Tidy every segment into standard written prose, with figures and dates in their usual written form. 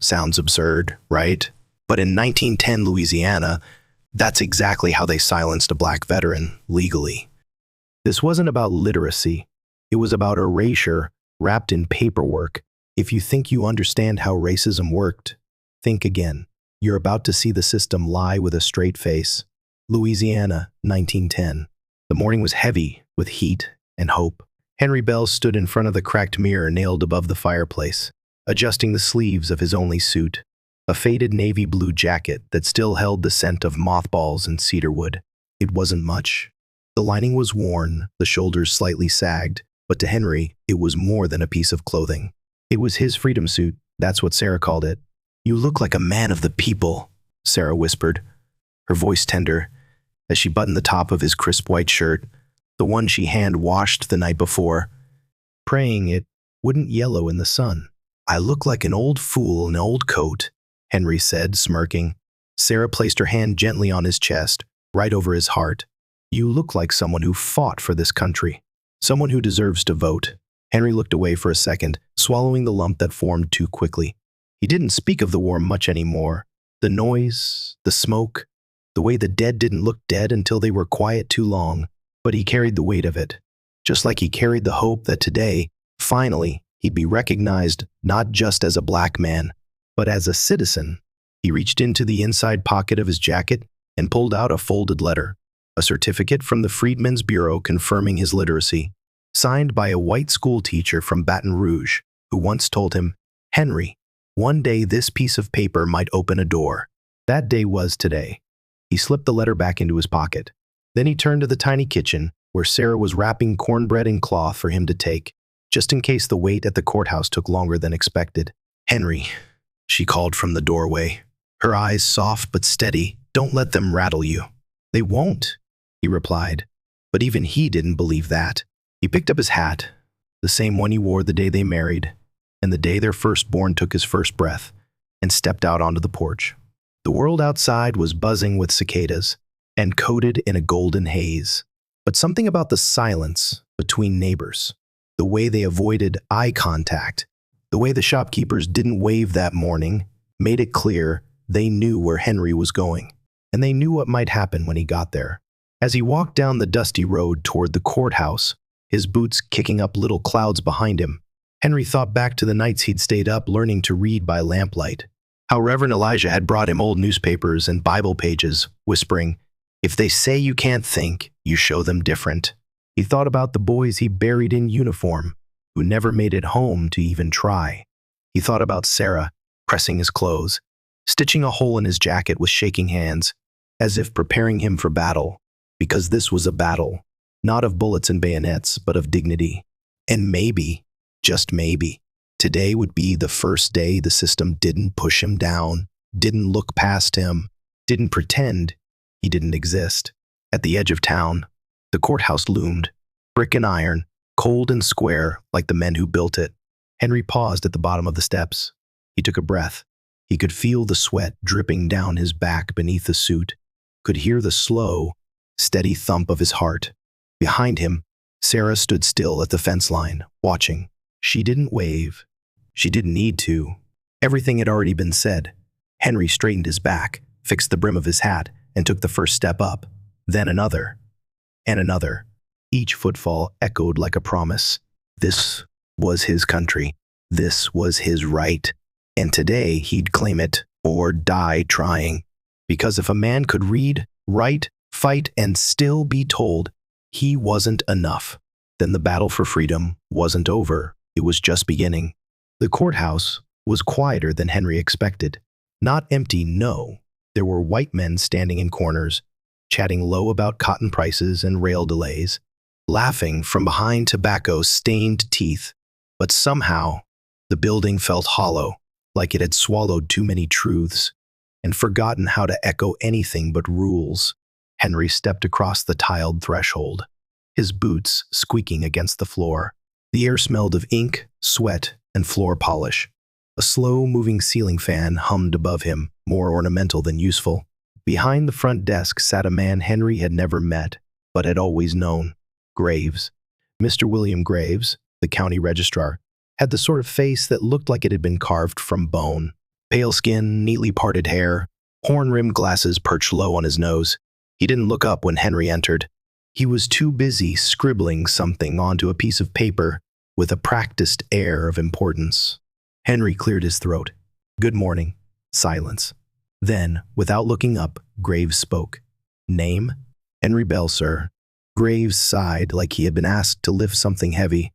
Sounds absurd, right? But in 1910 Louisiana, that's exactly how they silenced a black veteran legally. This wasn't about literacy. It was about erasure wrapped in paperwork. If you think you understand how racism worked, think again. You're about to see the system lie with a straight face. Louisiana, 1910. The morning was heavy with heat and hope. Henry Bell stood in front of the cracked mirror nailed above the fireplace, adjusting the sleeves of his only suit, a faded navy blue jacket that still held the scent of mothballs and cedarwood. It wasn't much. The lining was worn, the shoulders slightly sagged, but to Henry, it was more than a piece of clothing. It was his freedom suit, that's what Sarah called it. "You look like a man of the people," Sarah whispered, her voice tender, as she buttoned the top of his crisp white shirt, the one she hand-washed the night before, praying it wouldn't yellow in the sun. "I look like an old fool in an old coat," Henry said, smirking. Sarah placed her hand gently on his chest, right over his heart. "You look like someone who fought for this country, someone who deserves to vote." Henry looked away for a second, swallowing the lump that formed too quickly. He didn't speak of the war much anymore. The noise, the smoke, the way the dead didn't look dead until they were quiet too long. But he carried the weight of it, just like he carried the hope that today, finally, he'd be recognized not just as a black man, but as a citizen. He reached into the inside pocket of his jacket and pulled out a folded letter, a certificate from the Freedmen's Bureau confirming his literacy, signed by a white school teacher from Baton Rouge, who once told him, "Henry, one day this piece of paper might open a door." That day was today. He slipped the letter back into his pocket. Then he turned to the tiny kitchen, where Sarah was wrapping cornbread in cloth for him to take, just in case the wait at the courthouse took longer than expected. "Henry," she called from the doorway, her eyes soft but steady. "Don't let them rattle you." "They won't," he replied. But even he didn't believe that. He picked up his hat, the same one he wore the day they married, and the day their firstborn took his first breath, and stepped out onto the porch. The world outside was buzzing with cicadas, and coated in a golden haze. But something about the silence between neighbors, the way they avoided eye contact, the way the shopkeepers didn't wave that morning, made it clear they knew where Henry was going, and they knew what might happen when he got there. As he walked down the dusty road toward the courthouse, his boots kicking up little clouds behind him, Henry thought back to the nights he'd stayed up learning to read by lamplight, how Reverend Elijah had brought him old newspapers and Bible pages, whispering, "If they say you can't think, you show them different." He thought about the boys he buried in uniform, who never made it home to even try. He thought about Sarah, pressing his clothes, stitching a hole in his jacket with shaking hands, as if preparing him for battle, because this was a battle, not of bullets and bayonets, but of dignity. And maybe, just maybe, today would be the first day the system didn't push him down, didn't look past him, didn't pretend he didn't exist. At the edge of town, the courthouse loomed, brick and iron, cold and square like the men who built it. Henry paused at the bottom of the steps. He took a breath. He could feel the sweat dripping down his back beneath the suit, could hear the slow, steady thump of his heart. Behind him, Sarah stood still at the fence line, watching. She didn't wave. She didn't need to. Everything had already been said. Henry straightened his back, fixed the brim of his hat, and took the first step up. Then another. And another. Each footfall echoed like a promise. This was his country. This was his right. And today he'd claim it or die trying. Because if a man could read, write, fight, and still be told he wasn't enough, then the battle for freedom wasn't over. It was just beginning. The courthouse was quieter than Henry expected. Not empty, no. There were white men standing in corners, chatting low about cotton prices and rail delays, laughing from behind tobacco-stained teeth. But somehow, the building felt hollow, like it had swallowed too many truths and forgotten how to echo anything but rules. Henry stepped across the tiled threshold, his boots squeaking against the floor. The air smelled of ink, sweat, and floor polish. A slow-moving ceiling fan hummed above him, more ornamental than useful. Behind the front desk sat a man Henry had never met, but had always known. Graves. Mr. William Graves, the county registrar, had the sort of face that looked like it had been carved from bone. Pale skin, neatly parted hair, horn-rimmed glasses perched low on his nose. He didn't look up when Henry entered. He was too busy scribbling something onto a piece of paper with a practiced air of importance. Henry cleared his throat. "Good morning." Silence. Then, without looking up, Graves spoke. "Name?" "Henry Bell, sir." Graves sighed like he had been asked to lift something heavy.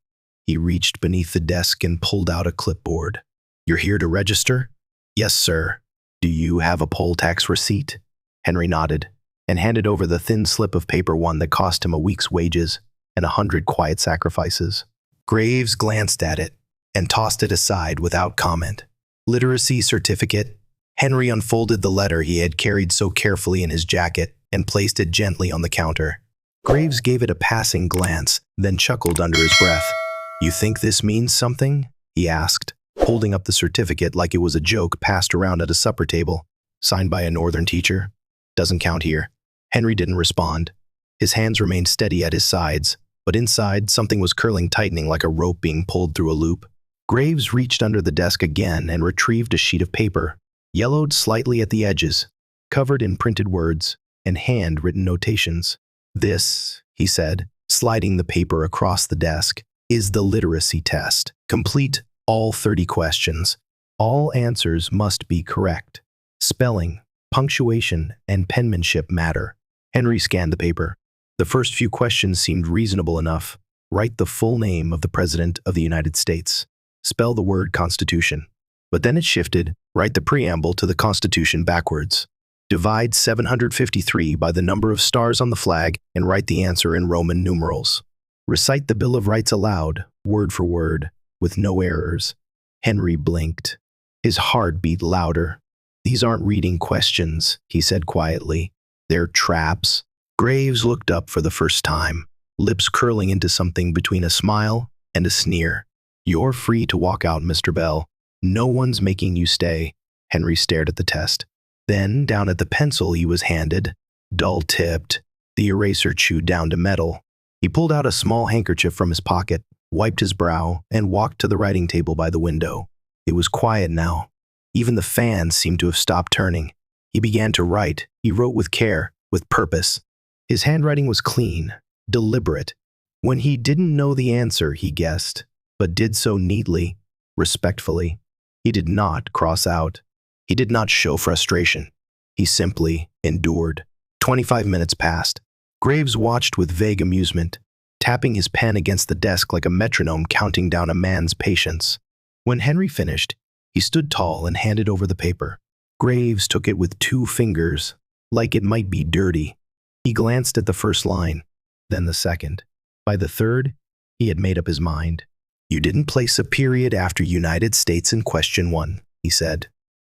He reached beneath the desk and pulled out a clipboard. "You're here to register?" "Yes, sir." "Do you have a poll tax receipt?" Henry nodded and handed over the thin slip of paper, one that cost him a week's wages and 100 quiet sacrifices. Graves glanced at it and tossed it aside without comment. "Literacy certificate?" Henry unfolded the letter he had carried so carefully in his jacket and placed it gently on the counter. Graves gave it a passing glance, then chuckled under his breath. "You think this means something?" he asked, holding up the certificate like it was a joke passed around at a supper table. "Signed by a northern teacher?" "Doesn't count here." Henry didn't respond. His hands remained steady at his sides, but inside, something was curling, tightening like a rope being pulled through a loop. Graves reached under the desk again and retrieved a sheet of paper, yellowed slightly at the edges, covered in printed words and handwritten notations. "This," he said, sliding the paper across the desk, "is the literacy test. Complete all 30 questions. All answers must be correct. Spelling, punctuation, and penmanship matter." Henry scanned the paper. The first few questions seemed reasonable enough. Write the full name of the President of the United States. Spell the word Constitution. But then it shifted. Write the preamble to the Constitution backwards. Divide 753 by the number of stars on the flag and write the answer in Roman numerals. Recite the Bill of Rights aloud, word for word, with no errors. Henry blinked. His heart beat louder. "These aren't reading questions," he said quietly. "They're traps." Graves looked up for the first time, lips curling into something between a smile and a sneer. "You're free to walk out, Mr. Bell. No one's making you stay." Henry stared at the test. Then down at the pencil he was handed, dull-tipped, the eraser chewed down to metal. He pulled out a small handkerchief from his pocket, wiped his brow, and walked to the writing table by the window. It was quiet now. Even the fans seemed to have stopped turning. He began to write. He wrote with care, with purpose. His handwriting was clean, deliberate. When he didn't know the answer, he guessed, but did so neatly, respectfully. He did not cross out. He did not show frustration. He simply endured. 25 minutes passed. Graves watched with vague amusement, tapping his pen against the desk like a metronome counting down a man's patience. When Henry finished, he stood tall and handed over the paper. Graves took it with 2 fingers, like it might be dirty. He glanced at the first line, then the second. By the third, he had made up his mind. "You didn't place a period after United States in question 1, he said.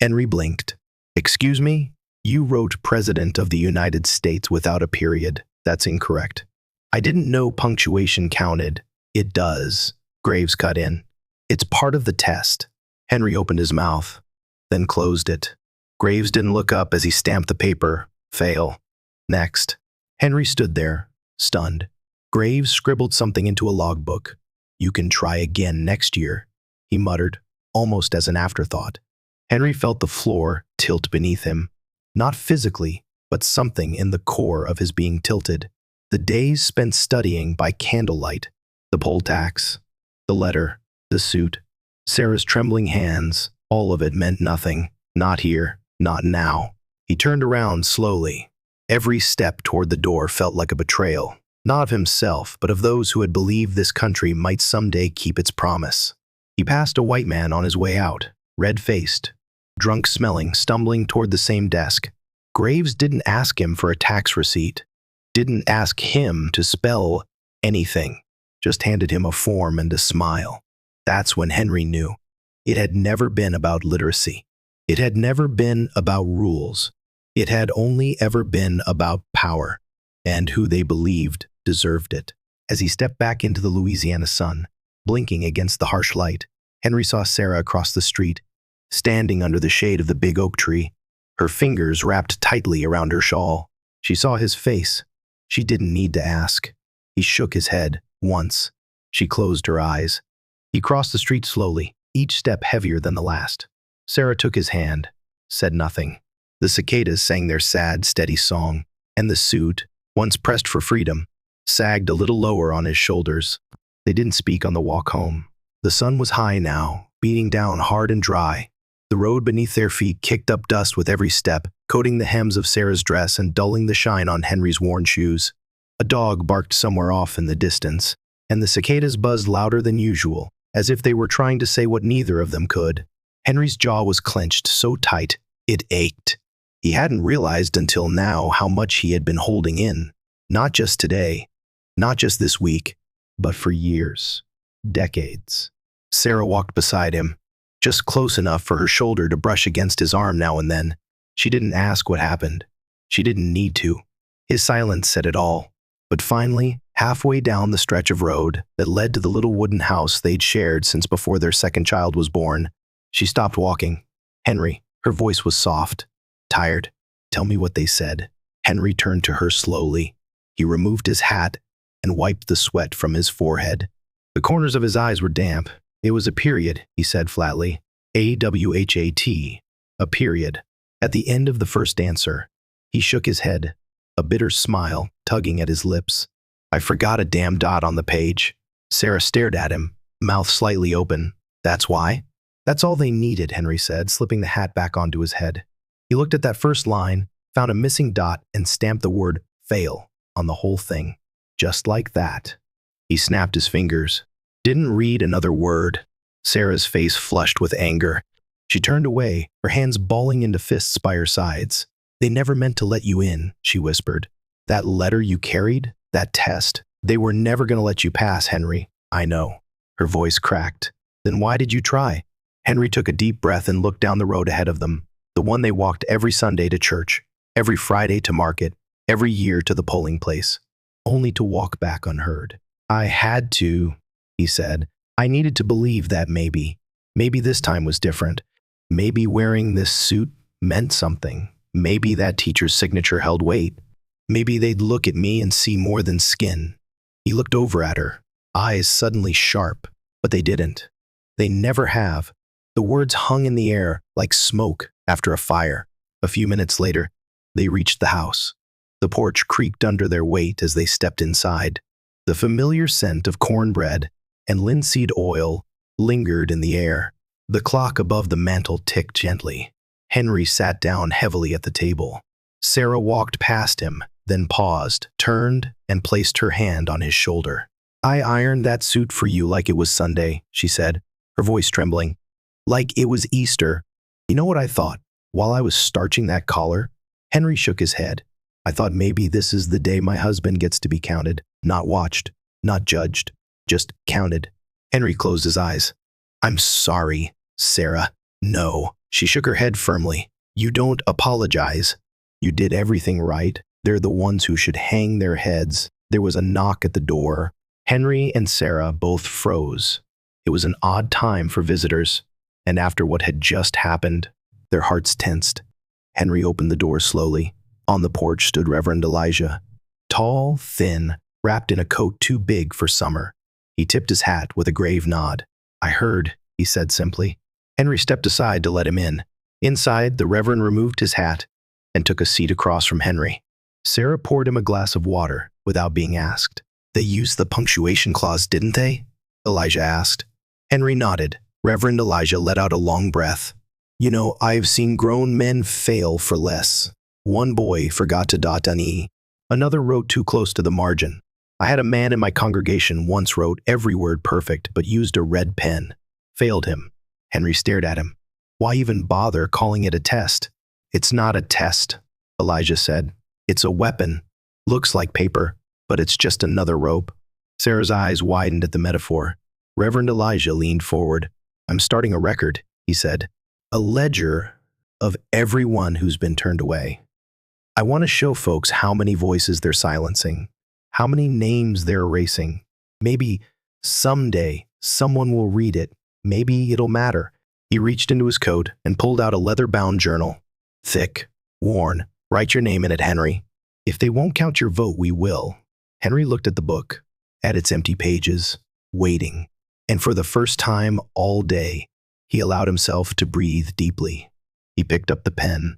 Henry blinked. "Excuse me? You wrote President of the United States without a period. That's incorrect." "I didn't know punctuation counted." "It does," Graves cut in. "It's part of the test." Henry opened his mouth, then closed it. Graves didn't look up as he stamped the paper. Fail. Next. Henry stood there, stunned. Graves scribbled something into a logbook. "You can try again next year," he muttered, almost as an afterthought. Henry felt the floor tilt beneath him. Not physically, but something in the core of his being tilted. The days spent studying by candlelight, the poll tax, the letter, the suit, Sarah's trembling hands, all of it meant nothing. Not here, not now. He turned around slowly. Every step toward the door felt like a betrayal, not of himself, but of those who had believed this country might someday keep its promise. He passed a white man on his way out, red-faced, drunk-smelling, stumbling toward the same desk. Graves didn't ask him for a tax receipt, didn't ask him to spell anything, just handed him a form and a smile. That's when Henry knew. It had never been about literacy. It had never been about rules. It had only ever been about power, and who they believed deserved it. As he stepped back into the Louisiana sun, blinking against the harsh light, Henry saw Sarah across the street, standing under the shade of the big oak tree, her fingers wrapped tightly around her shawl. She saw his face. She didn't need to ask. He shook his head once. She closed her eyes. He crossed the street slowly, each step heavier than the last. Sarah took his hand, said nothing. The cicadas sang their sad, steady song, and the suit, once pressed for freedom, sagged a little lower on his shoulders. They didn't speak on the walk home. The sun was high now, beating down hard and dry. The road beneath their feet kicked up dust with every step, coating the hems of Sarah's dress and dulling the shine on Henry's worn shoes. A dog barked somewhere off in the distance, and the cicadas buzzed louder than usual, as if they were trying to say what neither of them could. Henry's jaw was clenched so tight, it ached. He hadn't realized until now how much he had been holding in, not just today, not just this week, but for years, decades. Sarah walked beside him, just close enough for her shoulder to brush against his arm now and then. She didn't ask what happened. She didn't need to. His silence said it all. But finally, halfway down the stretch of road that led to the little wooden house they'd shared since before their second child was born, she stopped walking. "Henry," her voice was soft, tired. "Tell me what they said." Henry turned to her slowly. He removed his hat and wiped the sweat from his forehead. The corners of his eyes were damp. "It was a period," he said flatly. AWHAT, a period. At the end of the first answer, he shook his head, a bitter smile tugging at his lips. "I forgot a damn dot on the page." Sarah stared at him, mouth slightly open. "That's why?" "That's all they needed," Henry said, slipping the hat back onto his head. He looked at that first line, found a missing dot, and stamped the word "fail" on the whole thing. Just like that. He snapped his fingers. Didn't read another word. Sarah's face flushed with anger. She turned away, her hands balling into fists by her sides. "They never meant to let you in," she whispered. "That letter you carried, that test, they were never going to let you pass, Henry." "I know." Her voice cracked. "Then why did you try?" Henry took a deep breath and looked down the road ahead of them, the one they walked every Sunday to church, every Friday to market, every year to the polling place, only to walk back unheard. "I had to," he said. "I needed to believe that maybe this time was different. Maybe wearing this suit meant something. Maybe that teacher's signature held weight. Maybe they'd look at me and see more than skin." He looked over at her, eyes suddenly sharp, but they didn't. They never have. The words hung in the air like smoke after a fire. A few minutes later, they reached the house. The porch creaked under their weight as they stepped inside. The familiar scent of cornbread and linseed oil lingered in the air. The clock above the mantel ticked gently. Henry sat down heavily at the table. Sarah walked past him, then paused, turned, and placed her hand on his shoulder. "I ironed that suit for you like it was Sunday," she said, her voice trembling. "Like it was Easter. You know what I thought while I was starching that collar?" Henry shook his head. "I thought maybe this is the day my husband gets to be counted, not watched, not judged, just counted." Henry closed his eyes. "I'm sorry, Sarah." "No." She shook her head firmly. "You don't apologize. You did everything right. They're the ones who should hang their heads." There was a knock at the door. Henry and Sarah both froze. It was an odd time for visitors, and after what had just happened, their hearts tensed. Henry opened the door slowly. On the porch stood Reverend Elijah, tall, thin, wrapped in a coat too big for summer. He tipped his hat with a grave nod. "I heard," he said simply. Henry stepped aside to let him in. Inside, the Reverend removed his hat and took a seat across from Henry. Sarah poured him a glass of water without being asked. "They used the punctuation clause, didn't they?" Elijah asked. Henry nodded. Reverend Elijah let out a long breath. "You know, I've seen grown men fail for less. One boy forgot to dot an E. Another wrote too close to the margin. I had a man in my congregation once wrote every word perfect but used a red pen. Failed him." Henry stared at him. "Why even bother calling it a test?" "It's not a test," Elijah said. "It's a weapon. Looks like paper, but it's just another rope." Sarah's eyes widened at the metaphor. Reverend Elijah leaned forward. "I'm starting a record," he said. "A ledger of everyone who's been turned away. I want to show folks how many voices they're silencing, how many names they're erasing. Maybe someday someone will read it. Maybe it'll matter." He reached into his coat and pulled out a leather-bound journal. "Thick, worn. Write your name in it, Henry. If they won't count your vote, we will." Henry looked at the book, at its empty pages, waiting. And for the first time all day, He allowed himself to breathe deeply. He picked up the pen.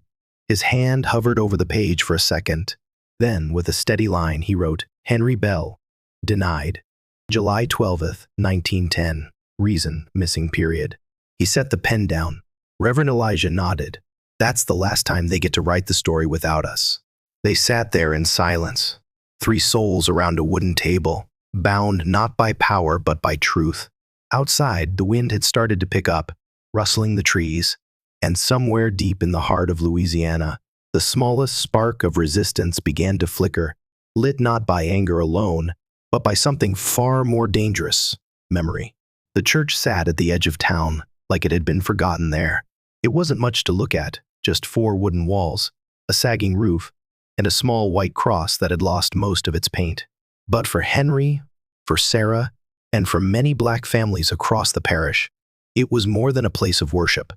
His hand hovered over the page for a second. Then, with a steady line, he wrote, Henry Bell, denied. July 12th, 1910. Reason, missing period. He set the pen down. Reverend Elijah nodded. That's the last time they get to write the story without us. They sat there in silence, 3 souls around a wooden table, bound not by power but by truth. Outside, the wind had started to pick up, rustling the trees, and somewhere deep in the heart of Louisiana, the smallest spark of resistance began to flicker, lit not by anger alone, but by something far more dangerous, memory. The church sat at the edge of town, like it had been forgotten there. It wasn't much to look at, just 4 wooden walls, a sagging roof, and a small white cross that had lost most of its paint. But for Henry, for Sarah, and for many black families across the parish, it was more than a place of worship.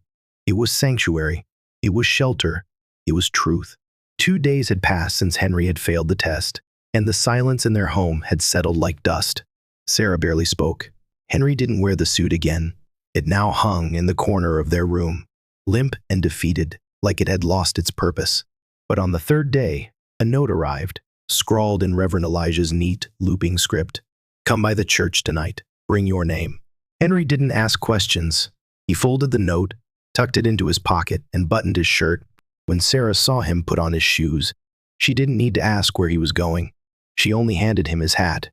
It was sanctuary, it was shelter, it was truth. 2 days had passed since Henry had failed the test, and the silence in their home had settled like dust. Sarah barely spoke. Henry didn't wear the suit again. It now hung in the corner of their room, limp and defeated, like it had lost its purpose. But on the 3rd day, a note arrived, scrawled in Reverend Elijah's neat, looping script. Come by the church tonight. Bring your name. Henry didn't ask questions. He folded the note, tucked it into his pocket, and buttoned his shirt. When Sarah saw him put on his shoes, she didn't need to ask where he was going. She only handed him his hat.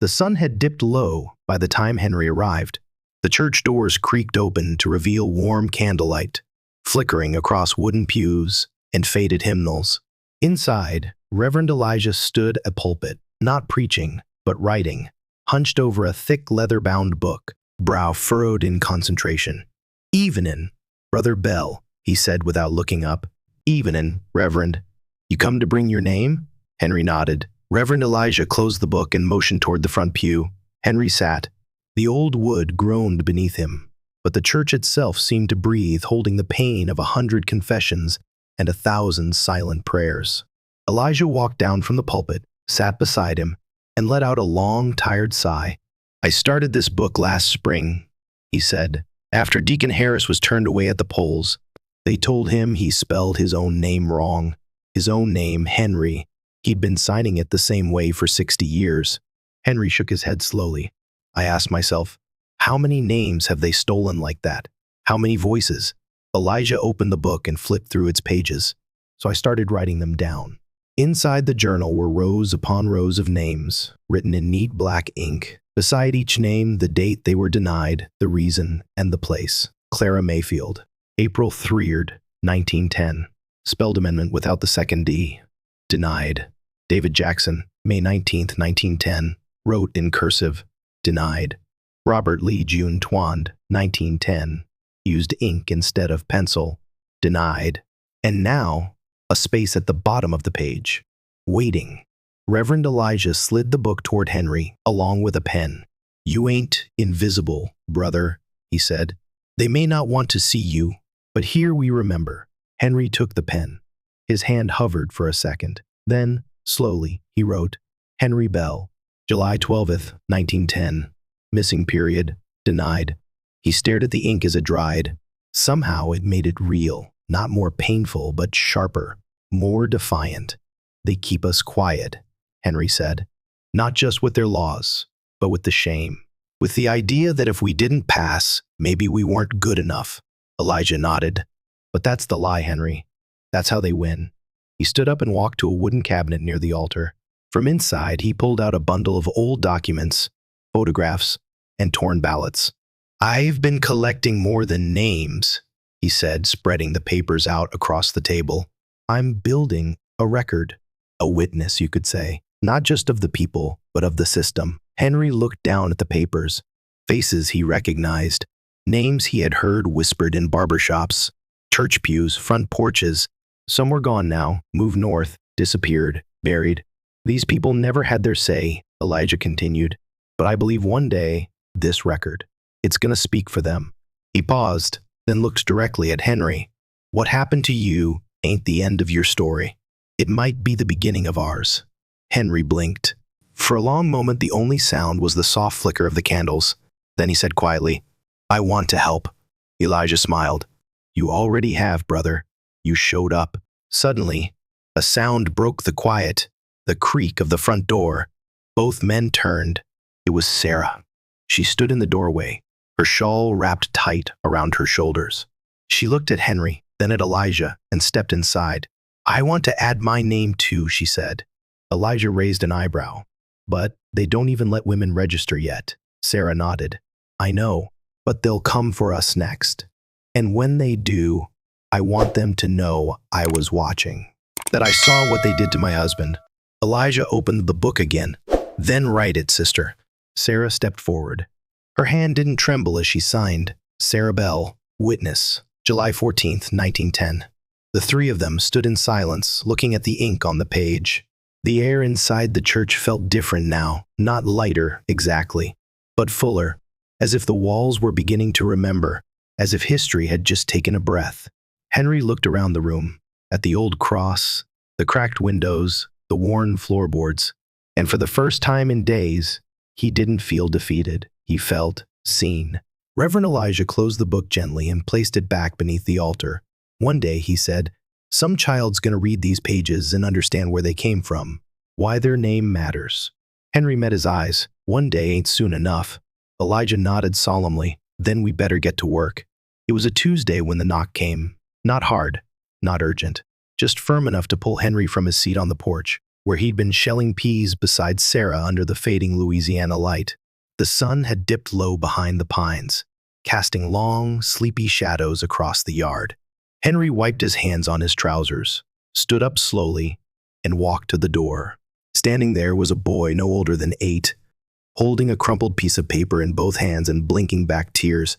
The sun had dipped low by the time Henry arrived. The church doors creaked open to reveal warm candlelight, flickering across wooden pews and faded hymnals. Inside, Reverend Elijah stood at pulpit, not preaching, but writing, hunched over a thick leather-bound book, brow furrowed in concentration. Evenin', Brother Bell, he said without looking up. Evenin', Reverend. You come to bring your name? Henry nodded. Reverend Elijah closed the book and motioned toward the front pew. Henry sat. The old wood groaned beneath him, but the church itself seemed to breathe, holding the pain of 100 confessions and 1,000 silent prayers. Elijah walked down from the pulpit, sat beside him, and let out a long, tired sigh. I started this book last spring, he said, after Deacon Harris was turned away at the polls. They told him he spelled his own name wrong. His own name, Henry. He'd been signing it the same way for 60 years. Henry shook his head slowly. I asked myself, how many names have they stolen like that? How many voices? Elijah opened the book and flipped through its pages, so I started writing them down. Inside the journal were rows upon rows of names, written in neat black ink. Beside each name, the date they were denied, the reason, and the place. Clara Mayfield, April 3rd, 1910. Spelled amendment without the second D. Denied. David Jackson, May 19th, 1910. Wrote in cursive. Denied. Robert Lee June Twand, 1910. Used ink instead of pencil. Denied. And now, a space at the bottom of the page. Waiting. Reverend Elijah slid the book toward Henry, along with a pen. You ain't invisible, brother, he said. They may not want to see you, but here we remember. Henry took the pen. His hand hovered for a second. Then, slowly, he wrote, Henry Bell, July 12th, 1910. Missing period. Denied. He stared at the ink as it dried. Somehow it made it real, not more painful, but sharper, more defiant. They keep us quiet, Henry said. Not just with their laws, but with the shame. With the idea that if we didn't pass, maybe we weren't good enough. Elijah nodded. But that's the lie, Henry. That's how they win. He stood up and walked to a wooden cabinet near the altar. From inside, he pulled out a bundle of old documents, photographs, and torn ballots. I've been collecting more than names, he said, spreading the papers out across the table. I'm building a record, a witness, you could say, not just of the people, but of the system. Henry looked down at the papers, faces he recognized, names he had heard whispered in barbershops, church pews, front porches. Some were gone now, moved north, disappeared, buried. These people never had their say, Elijah continued. But I believe one day, this record, it's going to speak for them. He paused, then looked directly at Henry. What happened to you ain't the end of your story. It might be the beginning of ours. Henry blinked. For a long moment, the only sound was the soft flicker of the candles. Then he said quietly, I want to help. Elijah smiled. You already have, brother. You showed up. Suddenly, a sound broke the quiet, the creak of the front door. Both men turned. It was Sarah. She stood in the doorway, her shawl wrapped tight around her shoulders. She looked at Henry, then at Elijah, and stepped inside. I want to add my name too, she said. Elijah raised an eyebrow. But they don't even let women register yet. Sarah nodded. I know, but they'll come for us next. And when they do, I want them to know I was watching, that I saw what they did to my husband. Elijah opened the book again. Then write it, sister. Sarah stepped forward. Her hand didn't tremble as she signed, Sarah Bell, witness, July 14th, 1910. The three of them stood in silence, looking at the ink on the page. The air inside the church felt different now, not lighter exactly, but fuller, as if the walls were beginning to remember, as if history had just taken a breath. Henry looked around the room, at the old cross, the cracked windows, the worn floorboards, and for the first time in days, he didn't feel defeated. He felt seen. Reverend Elijah closed the book gently and placed it back beneath the altar. One day, he said, some child's gonna read these pages and understand where they came from, why their name matters. Henry met his eyes. One day ain't soon enough. Elijah nodded solemnly. Then we better get to work. It was a Tuesday when the knock came. Not hard, not urgent, just firm enough to pull Henry from his seat on the porch, where he'd been shelling peas beside Sarah under the fading Louisiana light. The sun had dipped low behind the pines, casting long, sleepy shadows across the yard. Henry wiped his hands on his trousers, stood up slowly, and walked to the door. Standing there was a boy no older than 8, holding a crumpled piece of paper in both hands and blinking back tears.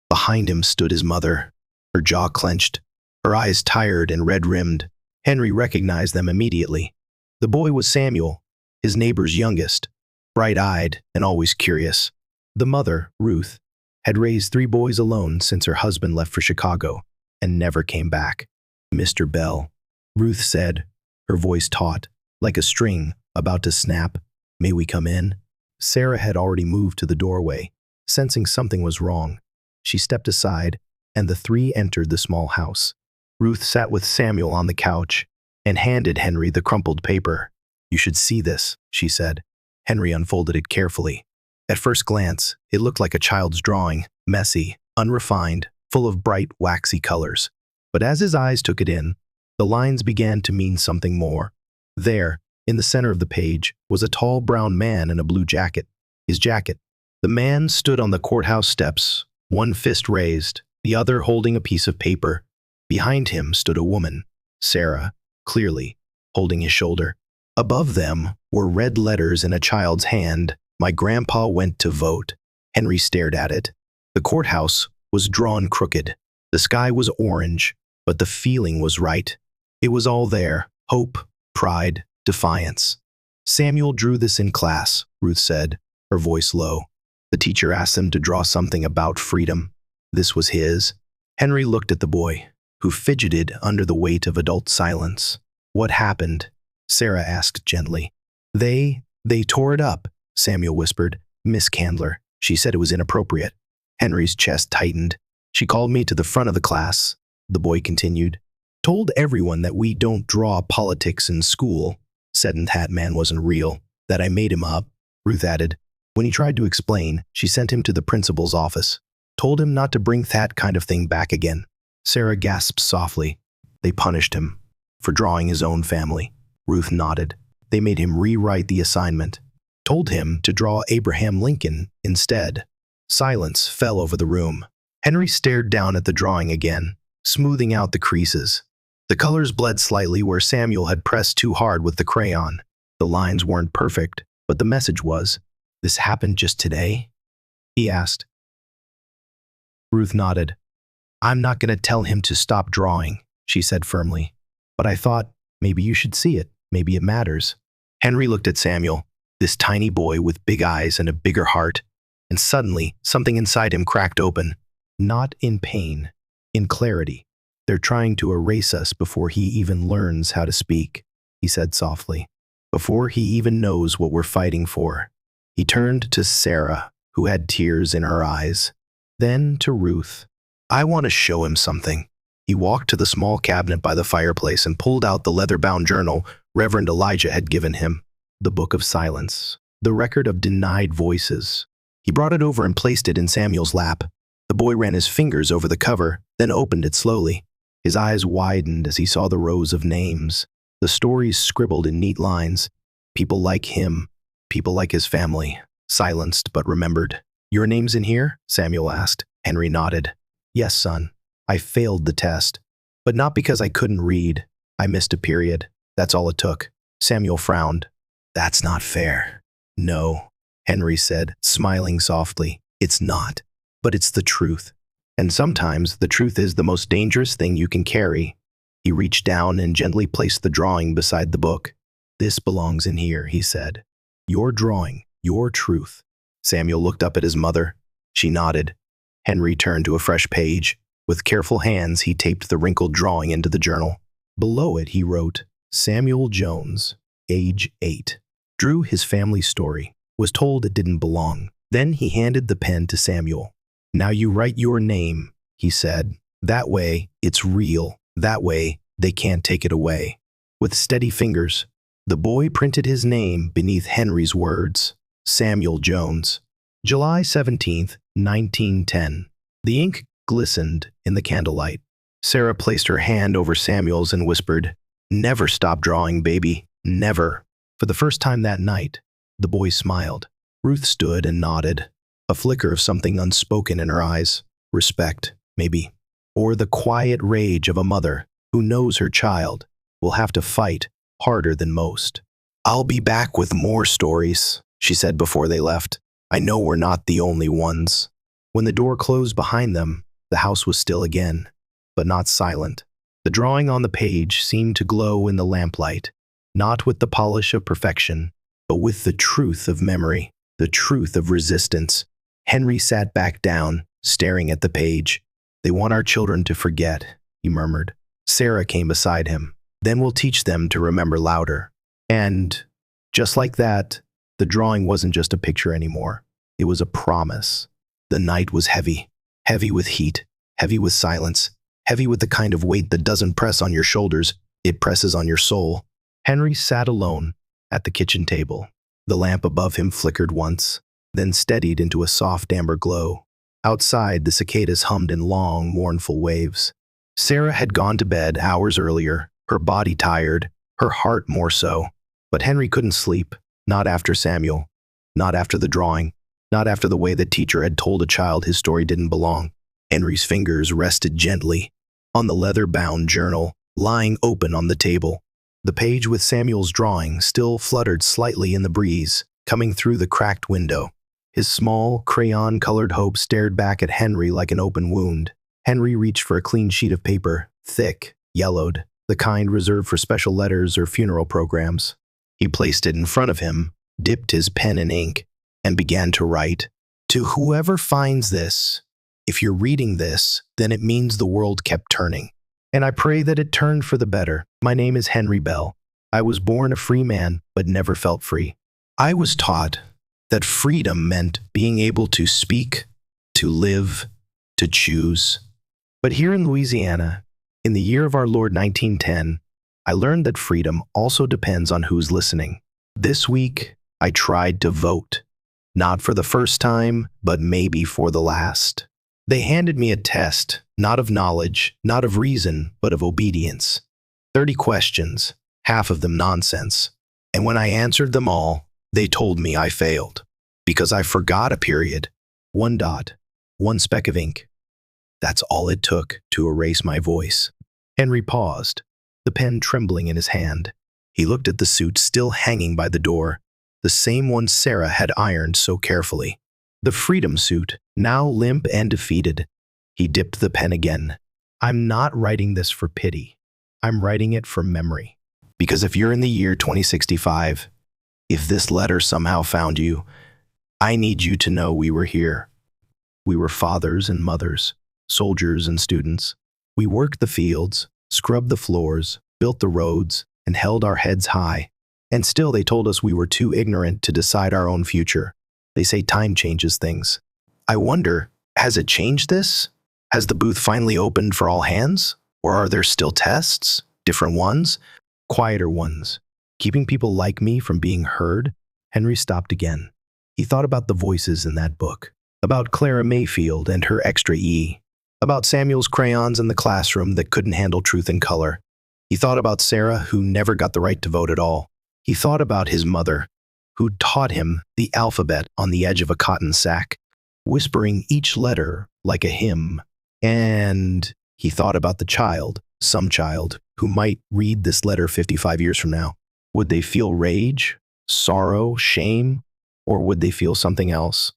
Behind him stood his mother, her jaw clenched, her eyes tired and red-rimmed. Henry recognized them immediately. The boy was Samuel, his neighbor's youngest, bright-eyed and always curious. The mother, Ruth, had raised 3 boys alone since her husband left for Chicago and never came back. Mr. Bell, Ruth said, her voice taut, like a string about to snap. May we come in? Sarah had already moved to the doorway, sensing something was wrong. She stepped aside, and the 3 entered the small house. Ruth sat with Samuel on the couch and handed Henry the crumpled paper. You should see this, she said. Henry unfolded it carefully. At first glance, it looked like a child's drawing, messy, unrefined, full of bright, waxy colors. But as his eyes took it in, the lines began to mean something more. There, in the center of the page, was a tall brown man in a blue jacket. His jacket. The man stood on the courthouse steps, one fist raised, the other holding a piece of paper. Behind him stood a woman, Sarah, clearly, holding his shoulder. Above them were red letters in a child's hand. My grandpa went to vote. Henry stared at it. The courthouse was drawn crooked. The sky was orange, but the feeling was right. It was all there. Hope, pride, defiance. Samuel drew this in class, Ruth said, her voice low. The teacher asked him to draw something about freedom. This was his. Henry looked at the boy, who fidgeted under the weight of adult silence. What happened? Sarah asked gently. They tore it up, Samuel whispered. Miss Candler. She said it was inappropriate. Henry's chest tightened. She called me to the front of the class, the boy continued. Told everyone that we don't draw politics in school. Said that man wasn't real, that I made him up, Ruth added. When he tried to explain, she sent him to the principal's office. Told him not to bring that kind of thing back again. Sarah gasped softly. They punished him for drawing his own family. Ruth nodded. They made him rewrite the assignment. Told him to draw Abraham Lincoln instead. Silence fell over the room. Henry stared down at the drawing again, smoothing out the creases. The colors bled slightly where Samuel had pressed too hard with the crayon. The lines weren't perfect, but the message was, This happened just today? He asked. Ruth nodded. I'm not going to tell him to stop drawing, she said firmly. But I thought, maybe you should see it. Maybe it matters. Henry looked at Samuel, this tiny boy with big eyes and a bigger heart, and suddenly something inside him cracked open. Not in pain, in clarity. They're trying to erase us before he even learns how to speak, he said softly. Before he even knows what we're fighting for. He turned to Sarah, who had tears in her eyes. Then to Ruth. I want to show him something. He walked to the small cabinet by the fireplace and pulled out the leather-bound journal Reverend Elijah had given him, the Book of Silence, the record of denied voices. He brought it over and placed it in Samuel's lap. The boy ran his fingers over the cover, then opened it slowly. His eyes widened as he saw the rows of names, the stories scribbled in neat lines. People like him, people like his family, silenced but remembered. "Your name's in here?" Samuel asked. Henry nodded. "Yes, son. I failed the test, but not because I couldn't read. I missed a period. That's all it took." Samuel frowned. "That's not fair." "No," Henry said, smiling softly. "It's not, but it's the truth. And sometimes the truth is the most dangerous thing you can carry." He reached down and gently placed the drawing beside the book. "This belongs in here," he said. "Your drawing, your truth." Samuel looked up at his mother. She nodded. Henry turned to a fresh page. With careful hands, he taped the wrinkled drawing into the journal. Below it, he wrote, "Samuel Jones, age 8. Drew his family story. Was told it didn't belong." Then he handed the pen to Samuel. "Now you write your name," he said. "That way, it's real. That way, they can't take it away." With steady fingers, the boy printed his name beneath Henry's words, Samuel Jones. July 17th, 1910. The ink glistened in the candlelight. Sarah placed her hand over Samuel's and whispered, "Never stop drawing, baby. Never." For the first time that night, the boy smiled. Ruth stood and nodded, a flicker of something unspoken in her eyes. Respect, maybe. Or the quiet rage of a mother who knows her child will have to fight harder than most. "I'll be back with more stories," she said before they left. "I know we're not the only ones." When the door closed behind them, the house was still again, but not silent. The drawing on the page seemed to glow in the lamplight, not with the polish of perfection, but with the truth of memory, the truth of resistance. Henry sat back down, staring at the page. "They want our children to forget," he murmured. Sarah came beside him. "Then we'll teach them to remember louder." And just like that, the drawing wasn't just a picture anymore. It was a promise. The night was heavy, heavy with heat, heavy with silence, heavy with the kind of weight that doesn't press on your shoulders, it presses on your soul. Henry sat alone at the kitchen table. The lamp above him flickered once, then steadied into a soft amber glow. Outside, the cicadas hummed in long, mournful waves. Sarah had gone to bed hours earlier, her body tired, her heart more so. But Henry couldn't sleep, not after Samuel, not after the drawing, not after the way the teacher had told a child his story didn't belong. Henry's fingers rested gently on the leather-bound journal, lying open on the table. The page with Samuel's drawing still fluttered slightly in the breeze, coming through the cracked window. His small, crayon-colored hope stared back at Henry like an open wound. Henry reached for a clean sheet of paper, thick, yellowed, the kind reserved for special letters or funeral programs. He placed it in front of him, dipped his pen in ink, and began to write. "To whoever finds this, if you're reading this, then it means the world kept turning. And I pray that it turned for the better. My name is Henry Bell. I was born a free man, but never felt free. I was taught that freedom meant being able to speak, to live, to choose. But here in Louisiana, in the year of our Lord 1910, I learned that freedom also depends on who's listening. This week, I tried to vote. Not for the first time, but maybe for the last. They handed me a test, not of knowledge, not of reason, but of obedience. 30 questions, half of them nonsense. And when I answered them all, they told me I failed. Because I forgot a period, one dot, one speck of ink. That's all it took to erase my voice. Henry paused, the pen trembling in his hand. He looked at the suit still hanging by the door, the same one Sarah had ironed so carefully. The freedom suit, now limp and defeated. He dipped the pen again. I'm not writing this for pity. I'm writing it for memory. Because if you're in the year 2065, if this letter somehow found you, I need you to know we were here. We were fathers and mothers, soldiers and students. We worked the fields, scrubbed the floors, built the roads, and held our heads high. And still they told us we were too ignorant to decide our own future. They say time changes things. I wonder, has it changed this? Has the booth finally opened for all hands? Or are there still tests? Different ones? Quieter ones? Keeping people like me from being heard? Henry stopped again. He thought about the voices in that book. About Clara Mayfield and her extra E. About Samuel's crayons in the classroom that couldn't handle truth and color. He thought about Sarah, who never got the right to vote at all. He thought about his mother, who taught him the alphabet on the edge of a cotton sack, whispering each letter like a hymn. And he thought about the child, some child, who might read this letter 55 years from now. Would they feel rage, sorrow, shame, or would they feel something else?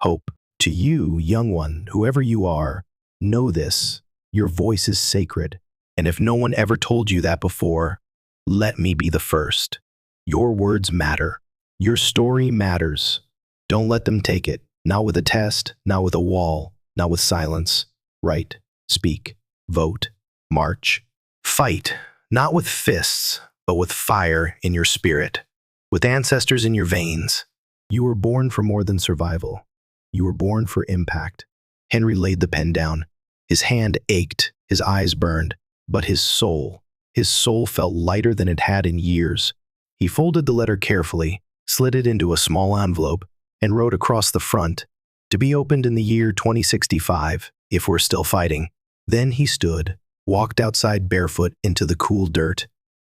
Hope. To you, young one, whoever you are, know this. Your voice is sacred. And if no one ever told you that before, let me be the first. Your words matter. Your story matters. Don't let them take it. Not with a test, not with a wall, not with silence. Write, speak, vote, march. Fight, not with fists, but with fire in your spirit, with ancestors in your veins. You were born for more than survival. You were born for impact. Henry laid the pen down. His hand ached, his eyes burned, but his soul felt lighter than it had in years. He folded the letter carefully, slid it into a small envelope, and wrote across the front, "To be opened in the year 2065, if we're still fighting." Then he stood, walked outside barefoot into the cool dirt,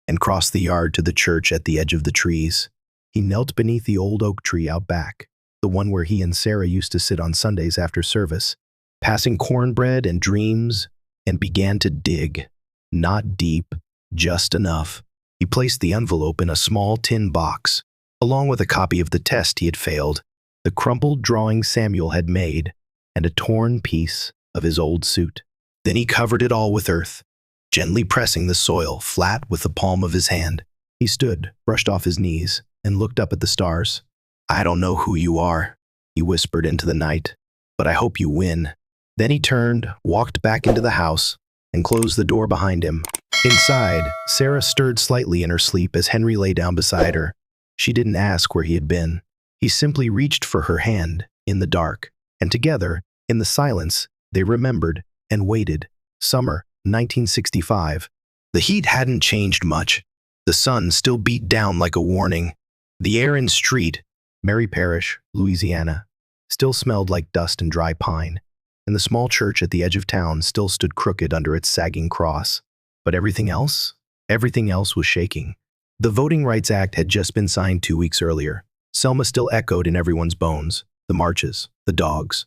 and crossed the yard to the church at the edge of the trees. He knelt beneath the old oak tree out back, the one where he and Sarah used to sit on Sundays after service, passing cornbread and dreams, and began to dig. Not deep, just enough. He placed the envelope in a small tin box, along with a copy of the test he had failed, the crumpled drawing Samuel had made, and a torn piece of his old suit. Then he covered it all with earth, gently pressing the soil flat with the palm of his hand. He stood, brushed off his knees, and looked up at the stars. "I don't know who you are," he whispered into the night, "but I hope you win." Then he turned, walked back into the house, and closed the door behind him. Inside, Sarah stirred slightly in her sleep as Henry lay down beside her. She didn't ask where he had been. He simply reached for her hand in the dark, and together, in the silence, they remembered and waited. Summer, 1965. The heat hadn't changed much. The sun still beat down like a warning. The air in street, Mary Parish, Louisiana, still smelled like dust and dry pine, and the small church at the edge of town still stood crooked under its sagging cross. But everything else was shaking. The Voting Rights Act had just been signed 2 weeks earlier. Selma still echoed in everyone's bones. The marches, the dogs,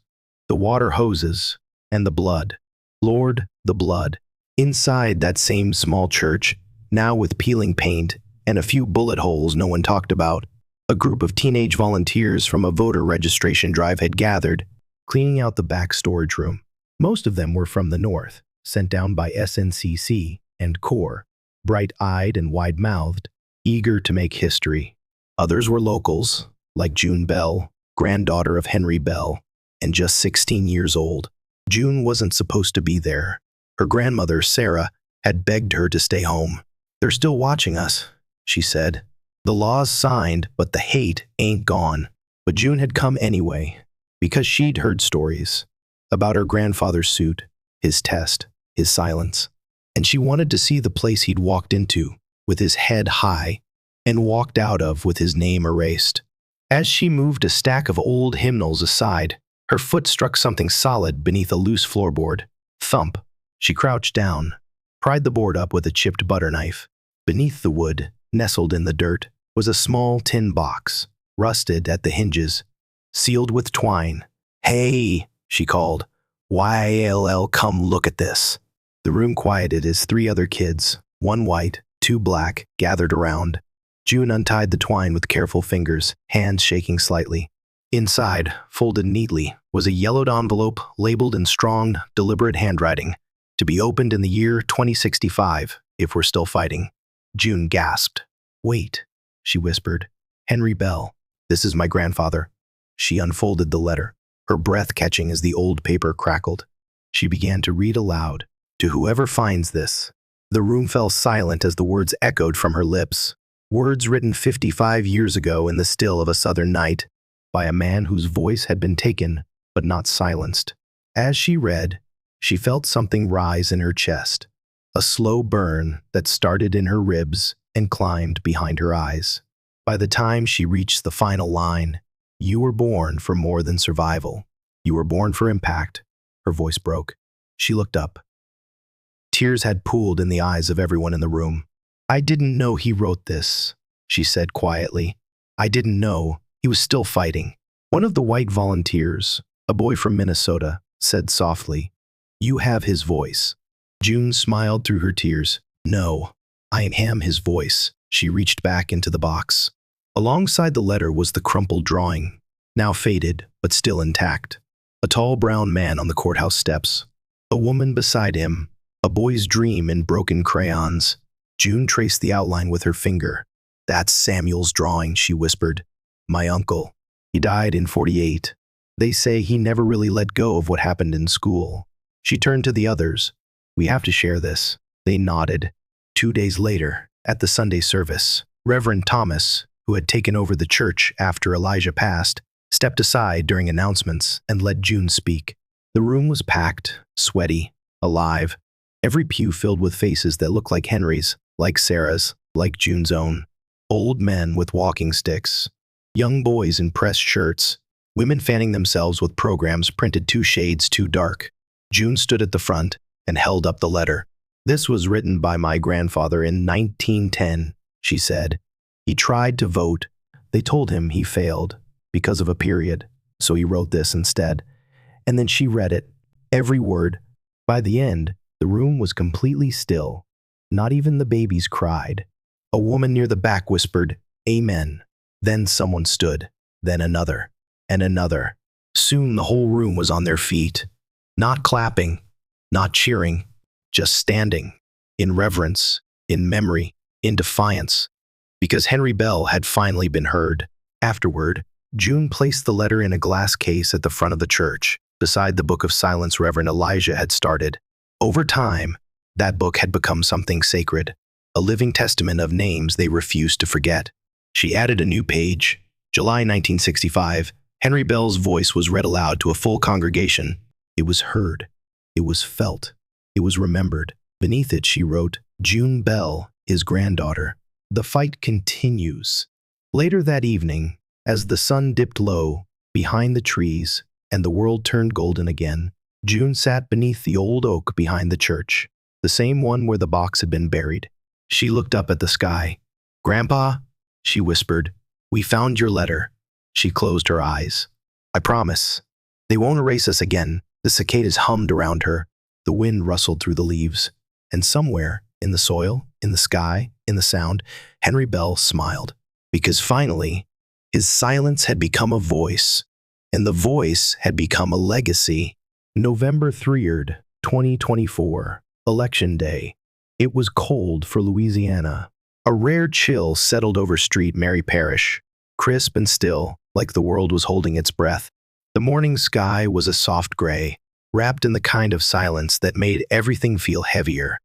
the water hoses, and the blood. Lord, the blood. Inside that same small church, now with peeling paint and a few bullet holes no one talked about, a group of teenage volunteers from a voter registration drive had gathered, cleaning out the back storage room. Most of them were from the north, sent down by SNCC and CORE, bright-eyed and wide-mouthed, eager to make history. Others were locals, like June Bell, granddaughter of Henry Bell, and just 16 years old. June wasn't supposed to be there. Her grandmother, Sarah, had begged her to stay home. "They're still watching us," she said. "The law's signed, but the hate ain't gone." But June had come anyway, because she'd heard stories about her grandfather's suit, his test, his silence, and she wanted to see the place he'd walked into, with his head high, and walked out of with his name erased. As she moved a stack of old hymnals aside, her foot struck something solid beneath a loose floorboard. Thump. She crouched down, pried the board up with a chipped butter knife. Beneath the wood, nestled in the dirt, was a small tin box, rusted at the hinges, sealed with twine. "Hey," she called. "YLL, come look at this." The room quieted as 3 other kids, 1 white, 2 black, gathered around. June untied the twine with careful fingers, hands shaking slightly. Inside, folded neatly, was a yellowed envelope labeled in strong, deliberate handwriting, "To be opened in the year 2065, if we're still fighting." June gasped. "Wait," she whispered. "Henry Bell. This is my grandfather." She unfolded the letter, her breath catching as the old paper crackled. She began to read aloud, "To whoever finds this." The room fell silent as the words echoed from her lips. Words written 55 years ago in the still of a southern night, by a man whose voice had been taken but not silenced. As she read, She felt something rise in her chest, a slow burn that started in her ribs and climbed behind her eyes. By the time she reached the final line, "You were born for more than survival. You were born for impact," her voice broke. She looked up. Tears had pooled in the eyes of everyone in the room. "I didn't know he wrote this," she said quietly. "I didn't know he was still fighting." One of the white volunteers, a boy from Minnesota, said softly, "You have his voice." June smiled through her tears. "No, I am his voice." She reached back into the box. Alongside the letter was the crumpled drawing, now faded but still intact. A tall brown man on the courthouse steps. A woman beside him. A boy's dream in broken crayons. June traced the outline with her finger. "That's Samuel's drawing," she whispered. "My uncle. He died in '48. They say he never really let go of what happened in school." She turned to the others. "We have to share this." They nodded. 2 days later, at the Sunday service, Reverend Thomas, who had taken over the church after Elijah passed, stepped aside during announcements and let June speak. The room was packed, sweaty, alive. Every pew filled with faces that looked like Henry's, like Sarah's, like June's own. Old men with walking sticks, young boys in pressed shirts, women fanning themselves with programs printed 2 shades too dark. June stood at the front and held up the letter. "This was written by my grandfather in 1910, she said. "He tried to vote. They told him he failed because of a period, so he wrote this instead." And then she read it, every word. By the end, the room was completely still. Not even the babies cried. A woman near the back whispered, "Amen." Then someone stood, then another, and another. Soon the whole room was on their feet. Not clapping, not cheering, just standing, in reverence, in memory, in defiance, because Henry Bell had finally been heard. Afterward, June placed the letter in a glass case at the front of the church, beside the book of silence Reverend Elijah had started. Over time, that book had become something sacred, a living testament of names they refused to forget. She added a new page. July 1965, Henry Bell's voice was read aloud to a full congregation. It was heard. It was felt. It was remembered. Beneath it, she wrote, "June Bell, his granddaughter. The fight continues." Later that evening, as the sun dipped low behind the trees and the world turned golden again, June sat beneath the old oak behind the church, the same one where the box had been buried. She looked up at the sky. "Grandpa," she whispered, "we found your letter." She closed her eyes. "I promise. They won't erase us again." The cicadas hummed around her. The wind rustled through the leaves. And somewhere, in the soil, in the sky, in the sound, Henry Bell smiled. Because finally, his silence had become a voice, and the voice had become a legacy. November 3rd, 2024, Election Day. It was cold for Louisiana. A rare chill settled over Street Mary Parish, crisp and still, like the world was holding its breath. The morning sky was a soft gray, wrapped in the kind of silence that made everything feel heavier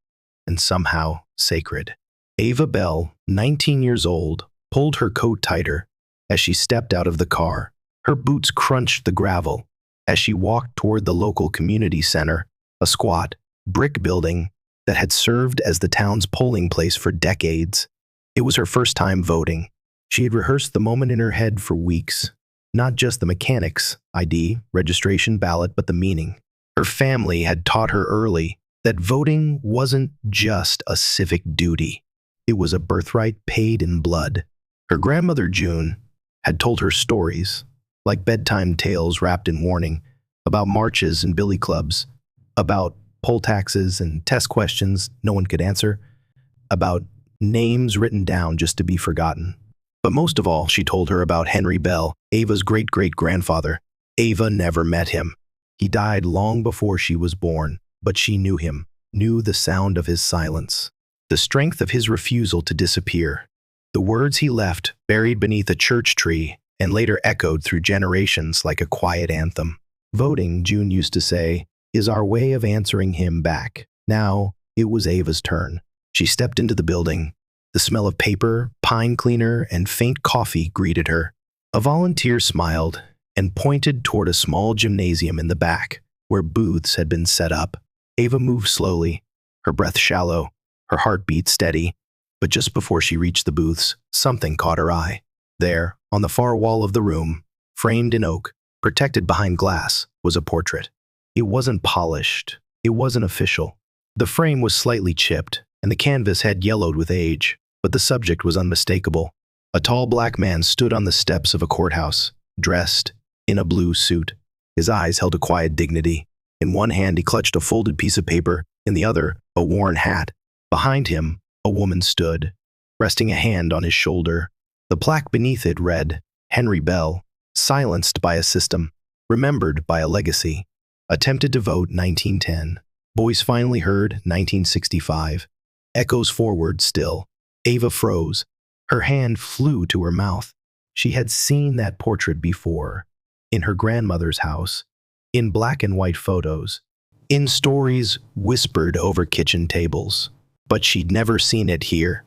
and somehow sacred. Ava Bell, 19 years old, pulled her coat tighter as she stepped out of the car. Her boots crunched the gravel as she walked toward the local community center, a squat, brick building that had served as the town's polling place for decades. It was her first time voting. She had rehearsed the moment in her head for weeks. Not just the mechanics, ID, registration, ballot, but the meaning. Her family had taught her early that voting wasn't just a civic duty. It was a birthright paid in blood. Her grandmother, June, had told her stories, like bedtime tales wrapped in warning, about marches and billy clubs, about poll taxes and test questions no one could answer, about names written down just to be forgotten. But most of all, she told her about Henry Bell, Ava's great-great-grandfather. Ava never met him. He died long before she was born, but she knew him, knew the sound of his silence, the strength of his refusal to disappear, the words he left buried beneath a church tree and later echoed through generations like a quiet anthem. Voting, June used to say, is our way of answering him back. Now, it was Ava's turn. She stepped into the building. The smell of paper, pine cleaner, and faint coffee greeted her. A volunteer smiled and pointed toward a small gymnasium in the back, where booths had been set up. Ava moved slowly, her breath shallow, her heartbeat steady. But just before she reached the booths, something caught her eye. There, on the far wall of the room, framed in oak, protected behind glass, was a portrait. It wasn't polished. It wasn't official. The frame was slightly chipped, and the canvas had yellowed with age, but the subject was unmistakable. A tall black man stood on the steps of a courthouse, dressed in a blue suit. His eyes held a quiet dignity. In one hand, he clutched a folded piece of paper, in the other, a worn hat. Behind him, a woman stood, resting a hand on his shoulder. The plaque beneath it read, "Henry Bell, silenced by a system, remembered by a legacy. Attempted to vote 1910. Voice finally heard 1965. Echoes forward still." Ava froze. Her hand flew to her mouth. She had seen that portrait before, in her grandmother's house, in black and white photos, in stories whispered over kitchen tables. But she'd never seen it here.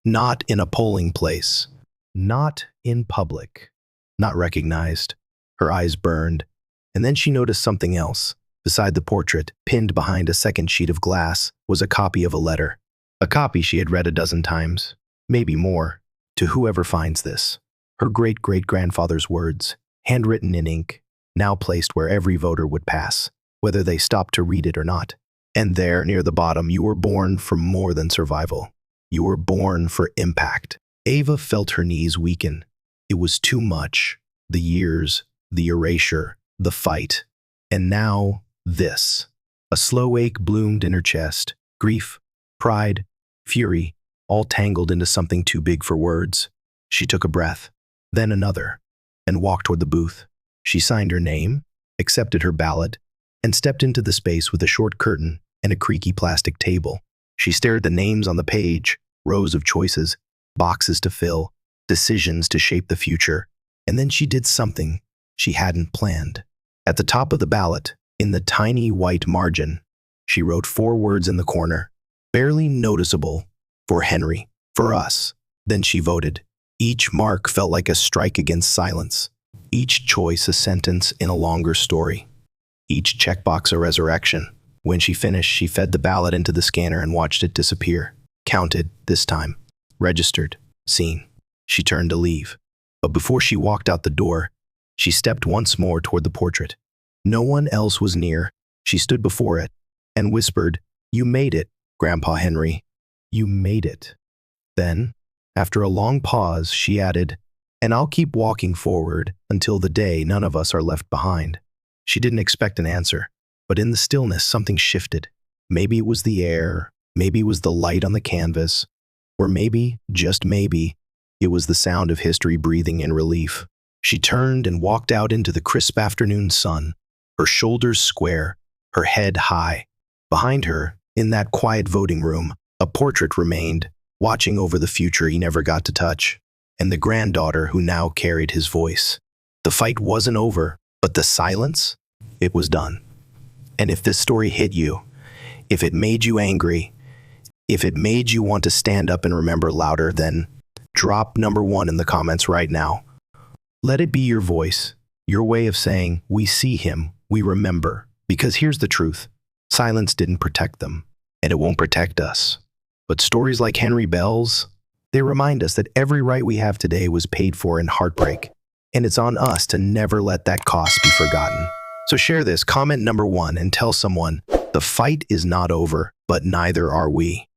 Not in a polling place. Not in public. Not recognized. Her eyes burned. And then she noticed something else. Beside the portrait, pinned behind a second sheet of glass, was a copy of a letter. A copy she had read a dozen times, maybe more, to whoever finds this. Her great-great-grandfather's words, handwritten in ink, now placed where every voter would pass, whether they stopped to read it or not. And there, near the bottom, "You were born for more than survival. You were born for impact." Ava felt her knees weaken. It was too much. The years, the erasure, the fight. And now, this. A slow ache bloomed in her chest. Grief, pride, fury, all tangled into something too big for words. She took a breath, then another, and walked toward the booth. She signed her name, accepted her ballot, and stepped into the space with a short curtain and a creaky plastic table. She stared at the names on the page, rows of choices, boxes to fill, decisions to shape the future. And then she did something she hadn't planned. At the top of the ballot, in the tiny white margin, she wrote 4 words in the corner, barely noticeable, "For Henry, for us." Then she voted. Each mark felt like a strike against silence. Each choice a sentence in a longer story. Each checkbox a resurrection. When she finished, she fed the ballot into the scanner and watched it disappear. Counted, this time. Registered. Seen. She turned to leave. But before she walked out the door, she stepped once more toward the portrait. No one else was near. She stood before it and whispered, "You made it, Grandpa Henry. You made it." Then, after a long pause, she added, "And I'll keep walking forward until the day none of us are left behind." She didn't expect an answer, but in the stillness something shifted. Maybe it was the air, maybe it was the light on the canvas, or maybe, just maybe, it was the sound of history breathing in relief. She turned and walked out into the crisp afternoon sun, her shoulders square, her head high. Behind her, in that quiet voting room, a portrait remained, watching over the future he never got to touch, and the granddaughter who now carried his voice. The fight wasn't over, but the silence? It was done. And if this story hit you, if it made you angry, if it made you want to stand up and remember louder, then drop number 1 in the comments right now. Let it be your voice, your way of saying, "We see him, we remember." Because here's the truth. Silence didn't protect them, and it won't protect us. But stories like Henry Bell's, they remind us that every right we have today was paid for in heartbreak, and it's on us to never let that cost be forgotten. So share this, comment number 1, and tell someone, the fight is not over, but neither are we.